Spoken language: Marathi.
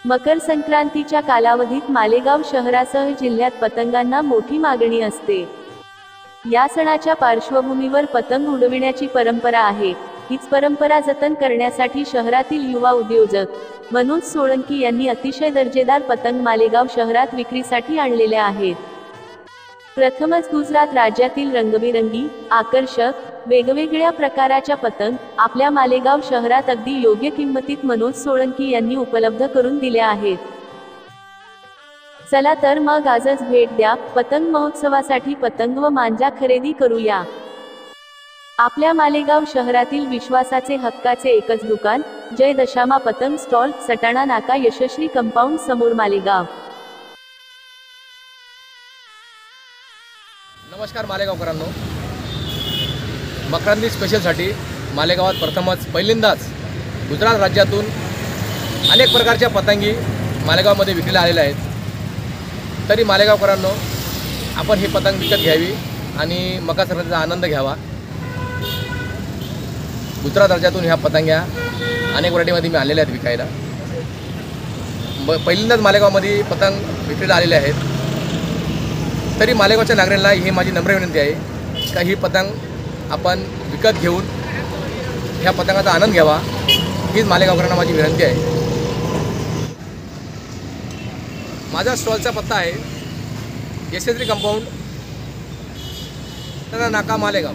मकर संक्रांतीच्या कालावधीत मालेगाव शहरासह जिल्ह्यात पतंगांना मोठी मागणी असते। या सणाच्या पार्श्वभूमीवर पतंग उडविण्याची परंपरा आहे। हीच परंपरा जतन करण्यासाठी शहरातील युवा उद्योजक मनोज सोळंकी यांनी अतिशय दर्जेदार पतंग मालेगाव शहरात विक्रीसाठी आणलेले आहेत। प्रथमच गुजरात राज्यातील रंगबिरंगी, आकर्षक, वेगवेगळ्या प्रकाराच्या पतंग आपल्या मालेगाव शहरात अगदी योग्य किंमतीत मनोज सोळंकी यांनी उपलब्ध करून दिल्या आहेत। चला तर मग आजच भेट द्या पतंग महोत्सवासाठी पतंग व मांजा खरेदी करूया। आपल्या मालेगाव शहरातील विश्वासाचे हक्काचे एकच दुकान जय दशामा पतंग स्टॉल, सटाणा नाका, यशस्वी कंपाऊंड समोर, मालेगाव। नमस्कार मालेगावकरांनो, मकरांती स्पेशलसाठी मालेगावात प्रथमच पहिल्यांदाच गुजरात राज्यातून अनेक प्रकारच्या पतंगी मालेगावमध्ये विक्रीला आलेल्या आहेत। तरी मालेगावकरांनो, आपण ही पतंग विकत घ्यावी आणि मकर संक्रांतीचा आनंद घ्यावा। गुजरात राज्यातून ह्या पतंग्या अनेक व्हरायटीमध्ये मी आणलेल्या आहेत विकायला। पहिल्यांदाच मालेगावमध्ये पतंग विक्रीला आलेले आहेत। तरी मालेगावच्या नागरिकांना ही माझी नम्र विनंती आहे का ही पतंग आपण विकत घेऊन ह्या पतंगाचा आनंद घ्यावा, हीच मालेगावकरांना माझी विनंती आहे। माझा स्टॉलचा पत्ता आहे यशस्वी कंपाऊंड, नाका, मालेगाव।